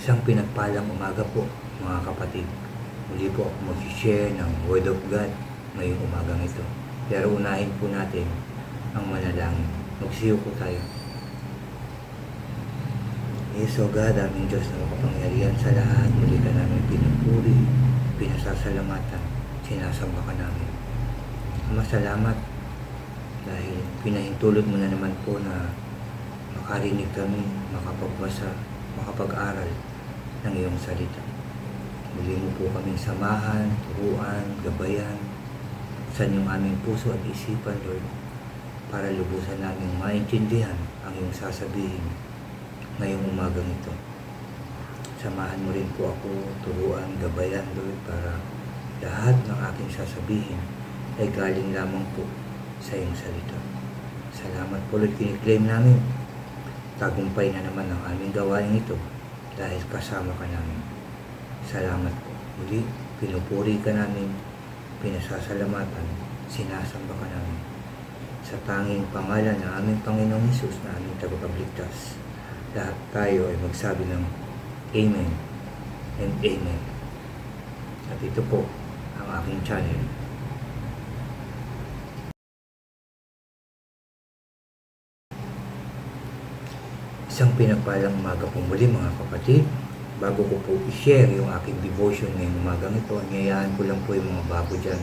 Isang pinagpalang umaga po mga kapatid. Muli po ako mag-share ng Word of God ngayong umagang ito. Pero unahin po natin ang manalangin. Magsiyo po tayo. Yes, O God, aming Diyos na makapangyarihan sa lahat, muli ka namin pinupuri, pinasasalamatan, sinasamba ka namin. Ama, salamat dahil pinahintulot mo na naman po na makarinig kami, makapagbasa, makapag-aral ng iyong salita. Muli mo po kaming samahan, turuan, gabayan, sa iyong aming puso at isipan, Lord, para lubusan namin maintindihan ang iyong sasabihin ngayong umagang ito. Samahan mo rin po ako, turuan, gabayan, Lord, para lahat ng aking sasabihin ay galing lamang po sa iyong salita. Salamat po, Lord, kiniklaim namin. Tagumpay na naman ang aming gawain ito dahil kasama ka namin. Salamat po. Muli, pinupuri ka namin, pinasasalamatan, sinasamba ka namin. Sa tanging pangalan ng aming Panginoong Hesus na aming tagapagligtas, lahat tayo ay magsabi ng Amen and Amen. At ito po ang aking channel. Isang pinagpalang umaga po muli mga kapatid. Bago ko po i-share yung aking devotion ngayong umagang ito, anyayahan ko lang po yung mga bago dyan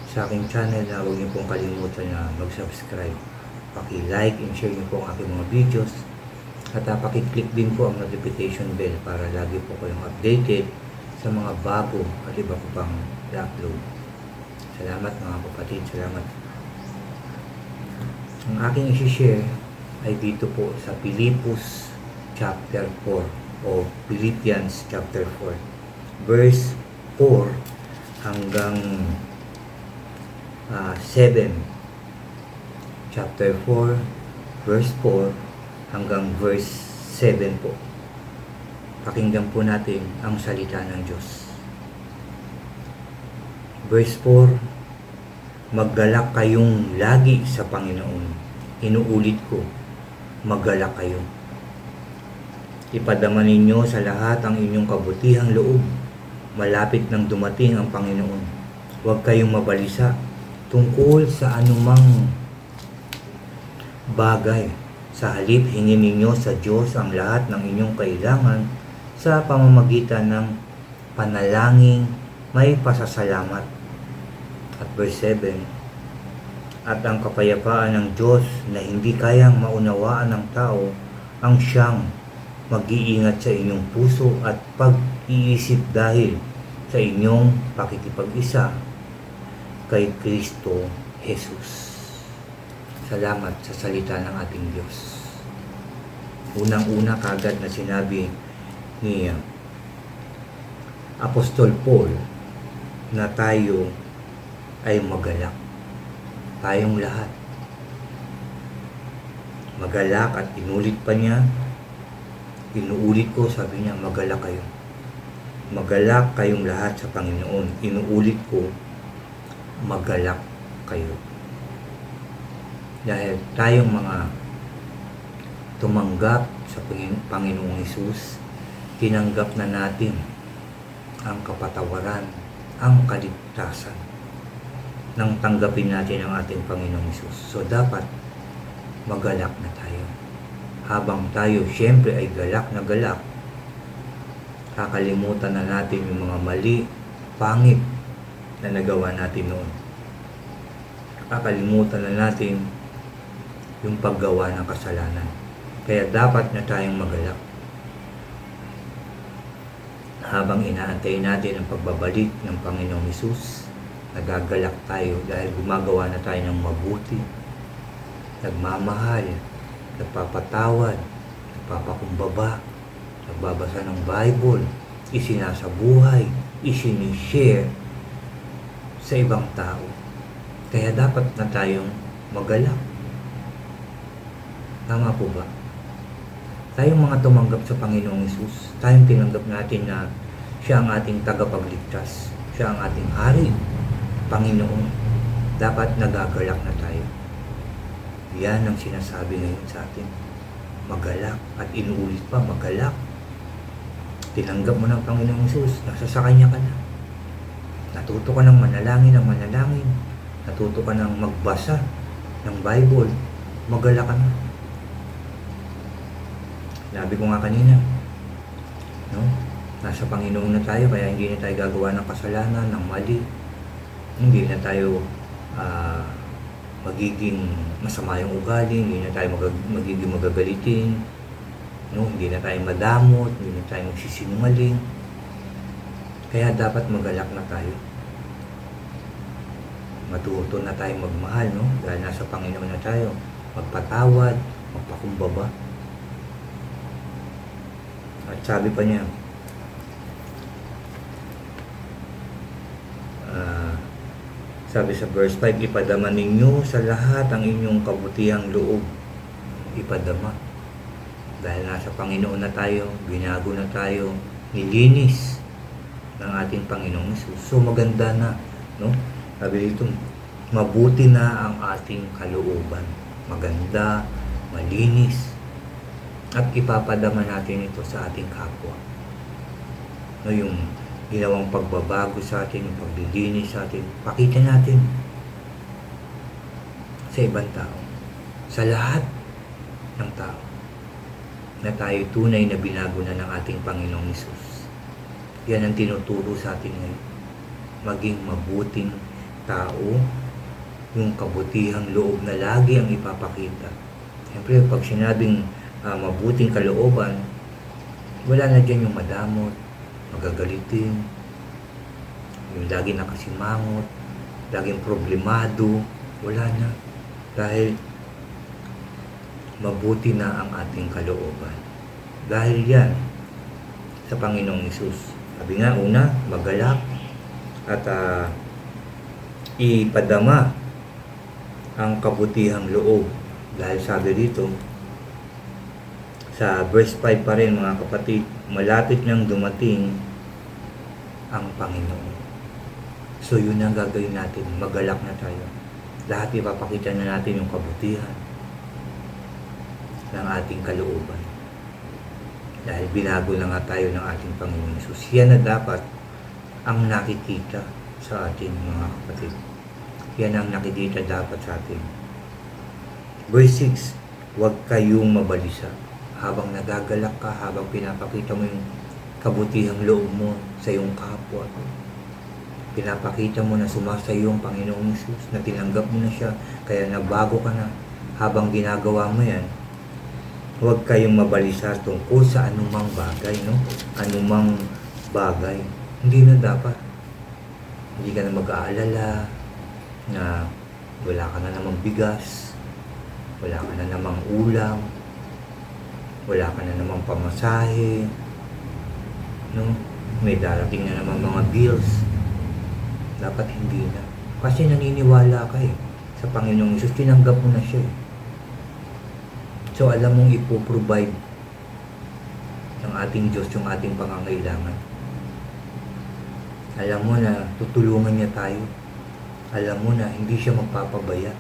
sa aking channel na huwag niyo pong kalimutan na mag-subscribe. Paki-like and share niyo po ang aking mga videos at paki-click din po ang notification bell para lagi po kayong updated sa mga bago at iba ko pang i-upload. Salamat mga kapatid, salamat. Ang aking i-share ay dito po sa Philippians chapter 4 o Philippians chapter 4 verse 4 hanggang 7. Chapter 4 verse 4 hanggang verse 7 po. Pakinggan po natin ang salita ng Diyos. Verse 4: Maggalak kayong lagi sa Panginoon. Inuulit ko, maggalak kayo. Ipadama ninyo sa lahat ang inyong kabutihang loob. Malapit nang dumating ang Panginoon. Huwag kayong mabalisa tungkol sa anumang bagay. Sa halip, hingin ninyo sa Diyos ang lahat ng inyong kailangan sa pamamagitan ng panalangin may pasasalamat. At verse 7: At ang kapayapaan ng Diyos na hindi kayang maunawaan ng tao ang siyang mag-iingat sa inyong puso at pag-iisip dahil sa inyong pakikipag-isa kay Kristo Jesus. Salamat sa salita ng ating Diyos. Unang-una kagad na sinabi ni Apostol Paul na tayo ay magalak. Tayong lahat. Magalak, at inulit pa niya. Inuulit ko, sabi niya, magalak kayo. Magalak kayong lahat sa Panginoon. Inuulit ko, magalak kayo. Dahil tayong mga tumanggap sa Panginoong Hesus, tinanggap na natin ang kapatawaran, ang kaligtasan nang tanggapin natin ang ating Panginoong Hesus. So dapat magalak na tayo. Habang tayo siyempre ay galak na galak, kakalimutan na natin yung mga mali, pangit na nagawa natin noon. Kakalimutan na natin yung paggawa ng kasalanan. Kaya dapat na tayong magalak. Habang inaantay natin ang pagbabalik ng Panginoong Hesus, nagagalak tayo dahil gumagawa na tayo ng mabuti, nagmamahal, nagpapatawad, nagpapakumbaba, nagbabasa ng Bible, isinasabuhay, isinishare sa ibang tao. Kaya dapat na tayong magalak. Tama po ba? Tayong mga tumanggap sa Panginoong Hesus, tayong tinanggap natin na siya ang ating tagapagligtas, siya ang ating hari, Panginoon. Dapat nagagalak na tayo. Yan ang sinasabi ngayon sa atin. Magalak, at inuulit pa, magalak. Tinanggap mo ng Panginoong Hesus, nasa sa Kanya ka na. Natuto ka ng manalangin, natuto ka ng magbasa ng Bible, magala ka na. Sabi ko nga kanina, no? Nasa Panginoon na tayo, kaya hindi na tayo gagawa ng kasalanan, ng mali. Hindi na tayo magiging masama yung ugali, hindi na tayo magiging magagalitin, no? Hindi na tayo madamot, hindi na tayo magsisinungaling. Kaya dapat magalak na tayo. Matuto na tayo magmahal, no? Dahil nasa Panginoon na tayo, magpatawad, magpakumbaba. At sabi pa niya, sabi sa verse 5, ipadama ninyo sa lahat ang inyong kabutihang loob. Ipadama. Dahil nasa Panginoon na tayo, binago na tayo, nilinis ng ating Panginoong Hesus. So maganda na, no? Sabi dito, mabuti na ang ating kalooban. Maganda, malinis, at ipapadama natin ito sa ating kapwa. No, yung ginawang pagbabago sa atin, yung paglilinis sa atin, pakita natin sa ibang tao, sa lahat ng tao, na tayo tunay na binago na ng ating Panginoong Hesus. Yan ang tinuturo sa atin ngayon. Maging mabuting tao, yung kabutihang loob na lagi ang ipapakita. Siyempre, pag sinabing mabuting kalooban, wala na dyan yung madamot, magagalitin, yung lagi nakasimangot, laging problemado, wala na. Dahil mabuti na ang ating kalooban. Dahil yan sa Panginoong Hesus. Sabi nga, una, magalak at ipadama ang kabutihang loob. Dahil sabi dito, sa verse 5 pa rin mga kapatid, malapit nang dumating ang Panginoon. So yun ang gagawin natin, magalak na tayo. Lahat ipapakita na natin yung kabutihan ng ating kalooban. Dahil binago na nga tayo ng ating Panginoon Jesus. Yan na dapat ang nakikita sa ating mga kapatid. Yan ang nakikita dapat sa atin. Verse 6, huwag kayong mabalisa. Habang nagagalak ka, habang pinapakita mo yung kabutihang loob mo sa iyong kapwa, pinapakita mo na sumasayo ang Panginoong Jesus, na tinanggap mo na siya, kaya nabago ka na. Habang ginagawa mo yan, huwag kayong mabalisa tungkol sa anumang bagay, no? Anumang bagay. Hindi na dapat. Hindi ka na mag-aalala na wala ka na namang bigas, wala ka na namang ulam, wala ka na namang pamasahe, no? May darating na namang mga bills. Dapat hindi na. Kasi naniniwala ka sa Panginoong Jesus, tinanggap mo na siya. So alam mong ipoprovide ng ating Diyos yung ating pangangailangan. Alam mo na tutulungan niya tayo. Alam mo na hindi siya magpapabaya.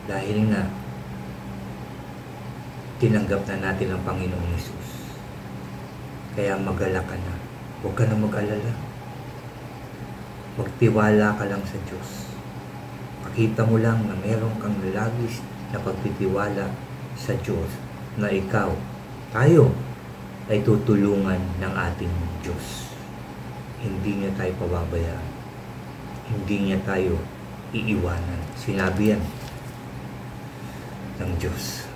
Dahil na tinanggap na natin ang Panginoong Jesus. Kaya magalak ka na. Huwag ka na mag-alala. Magtiwala ka lang sa Diyos. Makita mo lang na meron kang labis na pagtitiwala sa Diyos na ikaw, tayo, ay tutulungan ng ating Diyos. Hindi niya tayo pababayaan. Hindi niya tayo iiwanan. Sinabi yan ng Diyos.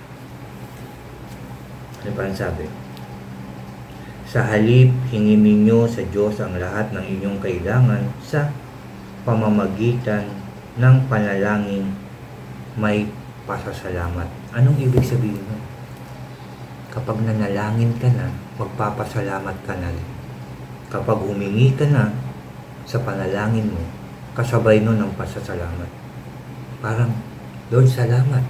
Ano pa ang sabi? Sa halip, hingin ninyo sa Diyos ang lahat ng inyong kailangan sa pamamagitan ng panalangin may pasasalamat. Anong ibig sabihin nun? Kapag nanalangin ka na, magpapasalamat ka na. Kapag humingi ka na sa panalangin mo, kasabay nun ang pasasalamat. Parang, Lord, salamat.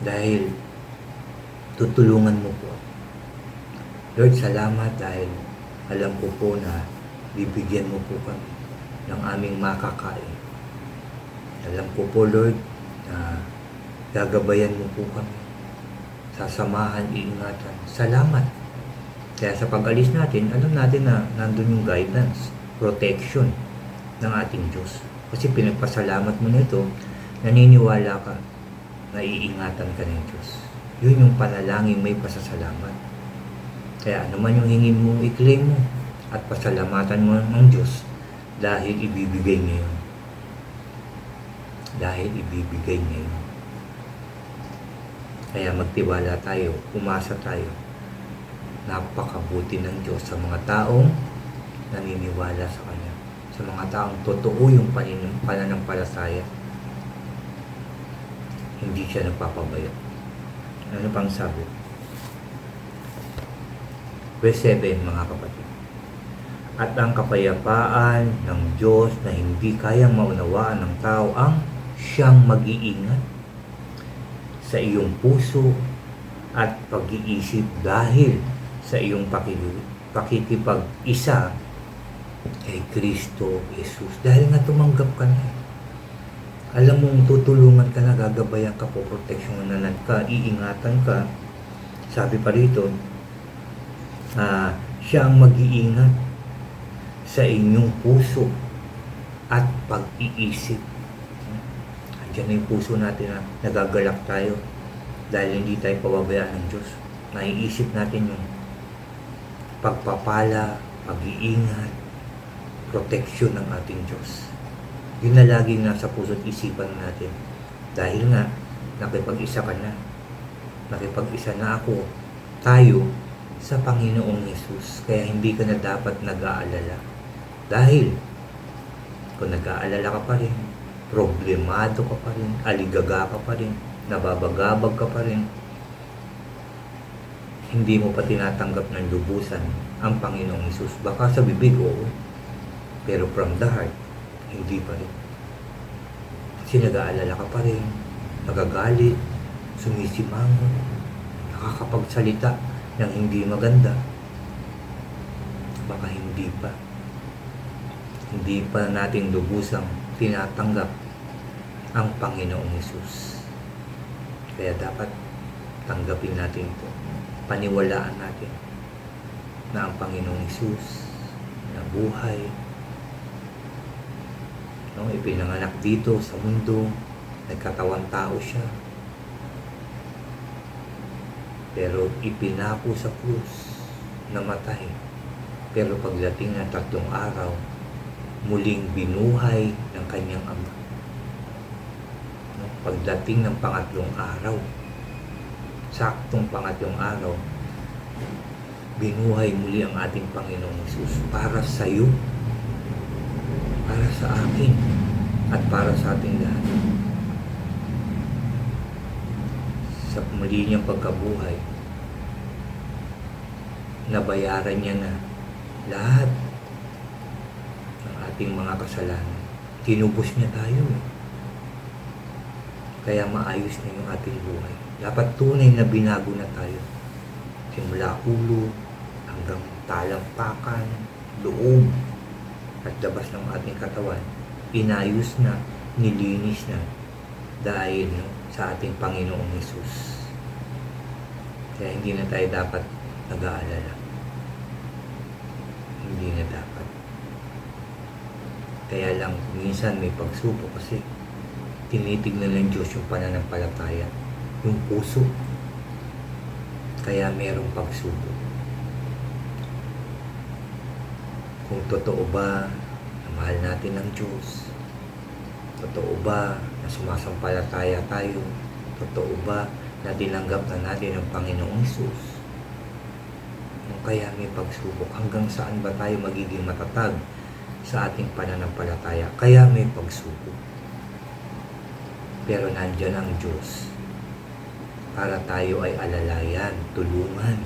Dahil tutulungan mo po. Lord, salamat dahil alam ko po na bibigyan mo po kami ng aming makakain. Alam ko po, Lord, na gagabayan mo po kami sasamahan, iingatan. Salamat. Kaya sa pag-alis natin, alam natin na nandun yung guidance, protection ng ating Diyos. Kasi pinagpasalamat mo nito, naniniwala ka na iingatan ka ng Diyos. Yun yung panalangin may pasasalamat. Kaya ano man yung hingin mo, i-claim mo at pasalamatan mo ng Diyos dahil ibibigay niya yun. Dahil ibibigay niya yun. Kaya magtiwala tayo, umasa tayo. Napakabuti ng Diyos sa mga taong naniniwala sa Kanya. Sa mga taong totoo yung pananampalataya. Hindi siya nagpapabayo. Ano pang sabi? Verse 7, mga kapatid. At ang kapayapaan ng Diyos na hindi kayang maunawaan ng tao ang siyang mag-iingat sa iyong puso at pag-iisip dahil sa iyong pakikipag-isa kay Kristo Jesus. Dahil nga tumanggap ka na. Alam mong tutulungan ka na, gagabayan ka po, proteksyonan ka, iingatan ka. Sabi pa rito, siya ang mag-iingat sa inyong puso at pag-iisip. Andiyan na yung puso natin na nagagalak tayo dahil hindi tayo pababayaan ng Diyos. Naiisip natin yung pagpapala, pag-iingat, proteksyon ng ating Diyos. Yun na laging nasa puso't isipan natin. Dahil nga, nakipag-isa ka na. Nakipag-isa na ako, tayo, sa Panginoong Yesus. Kaya hindi ka na dapat nag-aalala. Dahil, kung nag-aalala ka pa rin, problemado ka pa rin, aligaga ka pa rin, nababagabag ka pa rin, hindi mo pa tinatanggap ng lubusan ang Panginoong Yesus. Baka sa bibig, oo. Pero from the heart, hindi pa rin. Kasi nag-aalala ka pa rin, nagagalit, sumisimangon, nakakapagsalita ng hindi maganda. Baka hindi pa. Hindi pa natin lubusang tinatanggap ang Panginoong Yesus. Kaya dapat tanggapin natin ito. Paniwalaan natin na ang Panginoong Yesus na buhay, ipinanganak dito sa mundo, nagkatawang tao siya, pero ipinako sa krus, namatay. Pero pagdating ng 3 araw, muling binuhay ng kanyang Ama. Pagdating ng 3 araw, saktong 3 araw, binuhay muli ang ating Panginoong Hesus para sa iyo, para sa akin, at para sa ating lahat. Sa muli niyang pagkabuhay, nabayaran niya na lahat ng ating mga kasalanan. Tinubos niya tayo. Kaya maayos na yung ating buhay. Dapat tunay na binago na tayo. Simula ulo hanggang talampakan, loob, at labas ng ating katawan, inayos na, nilinis na dahil sa ating Panginoong Hesus. Kaya hindi na tayo dapat nag-aalala. Hindi na dapat. Kaya lang minsan may pagsubok kasi tinitignan ng Diyos yung pananampalataya, yung puso. Kaya merong pagsubok. Kung totoo ba na mahal natin ng Diyos? Totoo ba na sumasampalataya tayo? Totoo ba na dinanggap na natin ang Panginoong Hesus? Kaya may pagsubok. Hanggang saan ba tayo magiging matatag sa ating pananampalataya? Kaya may pagsubok. Pero nandyan ang Diyos para tayo ay alalayan, tulungan,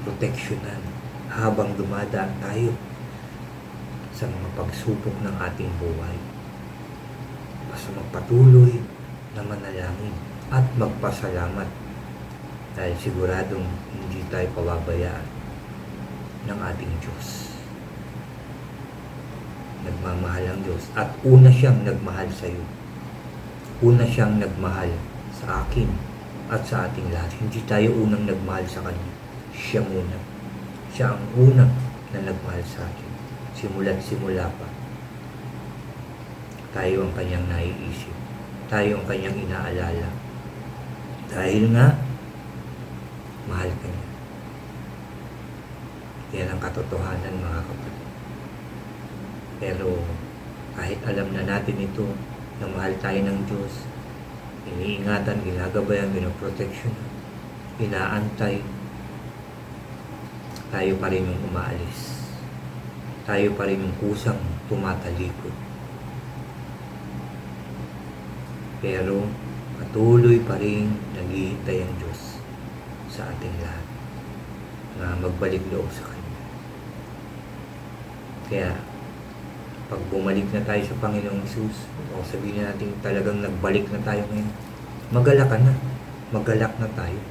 proteksyonan habang dumadaan tayo sa mga pagsubok ng ating buhay. Basta magpatuloy na manalangin at magpasalamat dahil siguradong hindi tayo pababayaan ng ating Diyos. Nagmamahal ang Diyos at una siyang nagmahal sa iyo. Una siyang nagmahal sa akin at sa ating lahat. Hindi tayo unang nagmahal sa Kanya. Siya muna. Siya ang unang na nagmahal sa atin. Simula't simula pa. Tayo ang Kanyang naiisip. Tayo ang Kanyang inaalala. Dahil nga, mahal ka niya. Yan ang katotohanan, mga kapatid. Pero kahit alam na natin ito, na mahal tayo ng Diyos, iniingatan, ginagabayan, pinoproteksyon, inaantay, tayo pa rin yung umaalis. Tayo pa rin yung kusang tumatalikod. Pero patuloy pa rin naghihintay ang Diyos sa ating lahat na magbalik loob sa Kanya. Kaya pag bumalik na tayo sa Panginoong Hesus, o sabihin natin talagang nagbalik na tayo ngayon, magalak ka na. Magalak na tayo.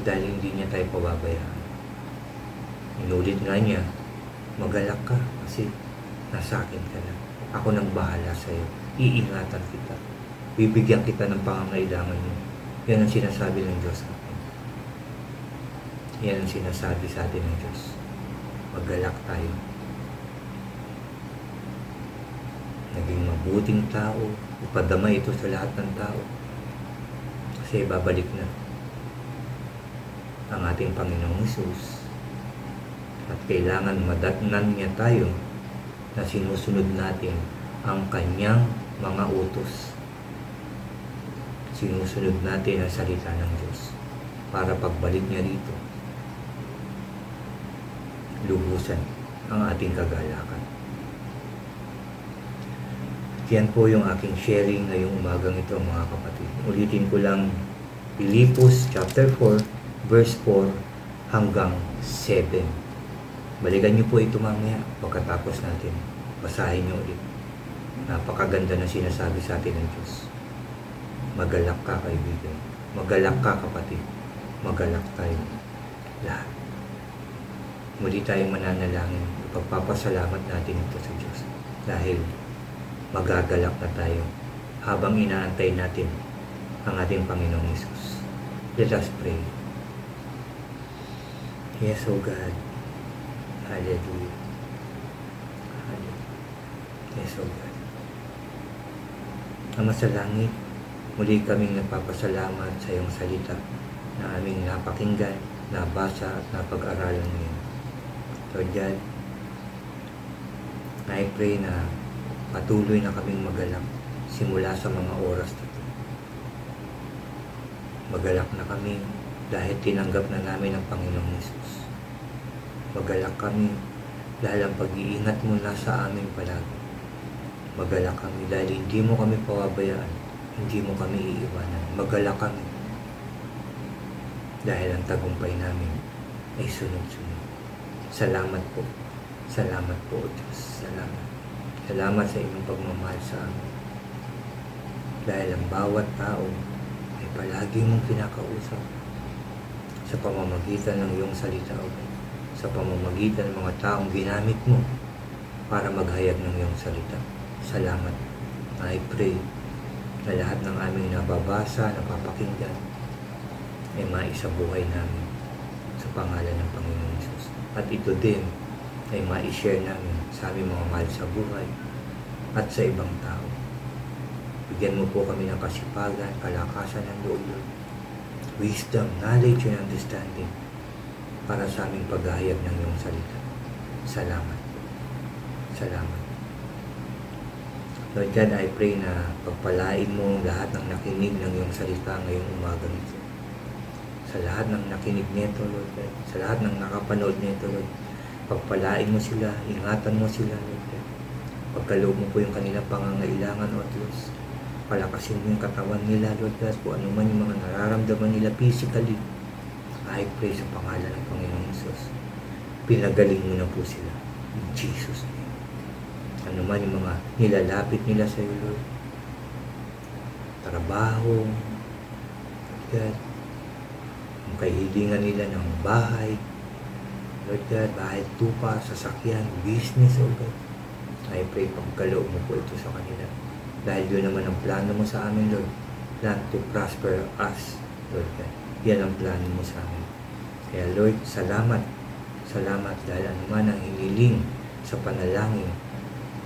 Dahil hindi niya tayo pababayaan. Inulit nga niya, magalak ka kasi nasa akin ka na. Ako nang bahala sa iyo. Iingatan kita. Bibigyan kita ng pangangailangan mo. Yan ang sinasabi ng Diyos sa atin. Yan ang sinasabi sa atin ng Diyos. Magalak tayo. Naging mabuting tao. Ipadama ito sa lahat ng tao. Kasi babalik na ang ating Panginoong Hesus. At kailangan madatnan niya tayo na sinusunod natin ang Kanyang mga utos. Sinusunod natin ang salita ng Diyos para pagbalik niya rito, lubusan ang ating kagalakan. Yan po yung aking sharing ngayong umagang ito, mga kapatid. Ulitin ko lang, Filipos chapter 4 verse 4 hanggang 7. Balikan niyo po ito mamaya pagkatapos natin. Basahin niyo ulit. Napakaganda na sinasabi sa atin ng Diyos. Magalak ka, kaibigan. Magalak ka, kapatid. Magalak tayo lahat. Muli tayong mananalangin. Ipagpapasalamat natin ito sa Diyos. Dahil magagalak na tayo habang inaantay natin ang ating Panginoong Hesus. Let us pray. Yes, O God. Hallelujah. Hallelujah. Yes, O God. Ama sa langit, muli kaming nagpapasalamat sa iyong salita na aming napakinggan, nabasa at napag-aralan ngayon. Lord God, I pray na patuloy na kaming magalak simula sa mga oras na ito. Magalak na kami dahil tinanggap na namin ang Panginoong Hesus. Magalak kami dahil ang pag-iingat mo nasa amin palagi. Magalak kami dahil hindi mo kami pababayaan, hindi mo kami iiwanan. Magalak kami dahil ang tagumpay namin ay sunod-sunod. Salamat po. Salamat po, O Diyos. Salamat. Salamat sa inyong pagmamahal sa amin. Dahil ang bawat tao ay palagi mong kinakausap sa pamamagitan ng iyong salita, O God. Sa pamamagitan ng mga taong ginamit mo para maghayag ng iyong salita. Salamat. I pray na lahat ng aming nababasa, napapakinggan ay maisabuhay namin sa pangalan ng Panginoong Hesus. At ito din ay ma-share namin sa aming mga mahal sa buhay at sa ibang tao. Bigyan mo po kami ng kasipagan, kalakasan ng loob, wisdom, knowledge, and understanding para sa aming paghahayag ng iyong salita. Salamat. Salamat. Lord God, I pray na pagpalain mo lahat ng nakinig ng iyong salita ngayong umaga nito. Sa lahat ng nakinig nito, Lord God, sa lahat ng nakapanood nito, Lord, pagpalain mo sila, ingatan mo sila, Lord God. Pagkaloob mo po yung kanilang pangangailangan, O Diyos. Palakasin mo yung katawan nila, Lord God, kung ano man yung mga nararamdaman nila physically. I pray sa pangalan ng Panginoong Hesus. Pinagaling mo na po sila. In Jesus' name. Ano man yung mga nilalapit nila sa iyo, Lord. Trabaho, Lord God. Ang kahilingan nila ng bahay, Lord God, bahay, tupa, sasakyan, business, O God. I pray pagkaloob mo po ito sa kanila. Dahil yun naman ang plano mo sa amin, Lord. plan to prosper us, Lord God. Yan ang plano mo sa amin. Kaya Lord, salamat. Salamat dahil anuman ang hiniling sa panalangin,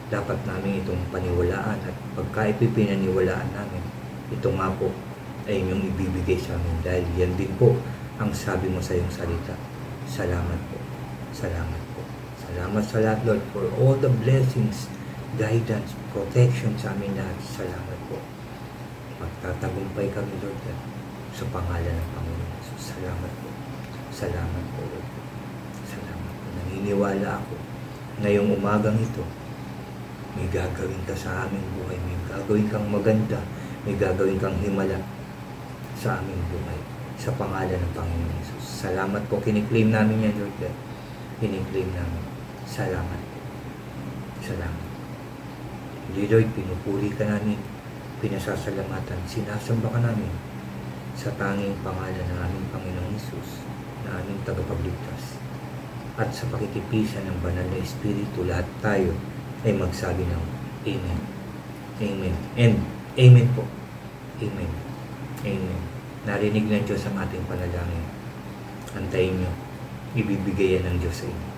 dapat namin itong paniwalaan at pagka ipinaniwalaan namin, ito nga po ay inyong ibibigay sa amin dahil yan din po ang sabi mo sa iyong salita. Salamat po. Salamat po. Salamat sa lahat, Lord, for all the blessings, guidance, protection sa amin lahat. Salamat po. Magtatagumpay kami, Lord, sa pangalan ng Panginoon. Salamat po. Salamat po, Lord. Salamat po. Naniniwala ako ngayong umagang ito, may gagawin ka sa aming buhay. May gagawin kang maganda. May gagawin kang himala sa aming buhay. Sa pangalan ng Panginoon Jesus. Salamat po. Kiniklaim namin yan, Lord. Kiniklaim namin. Salamat po. Salamat. Lord, pinupuri ka namin. Pinasasalamatan. Sinasamba ka namin sa tanging pangalan ng aming Panginoong Jesus na aming tagapagligtas. At sa pakitipisan ng banal na Espiritu, lahat tayo ay magsabi ng Amen. Amen. And Amen po. Amen. Amen. Narinig ng Diyos ang ating panalangin. Antayin nyo. Ibibigay yan ng Diyos sa inyo.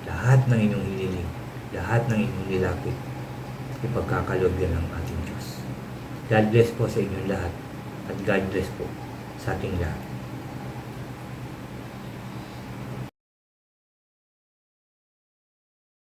Lahat ng inyong hiniling, lahat ng inyong nilapit, ipagkakalob yan ng ating Diyos. God bless po sa inyong lahat. At God bless po sa ating lahat.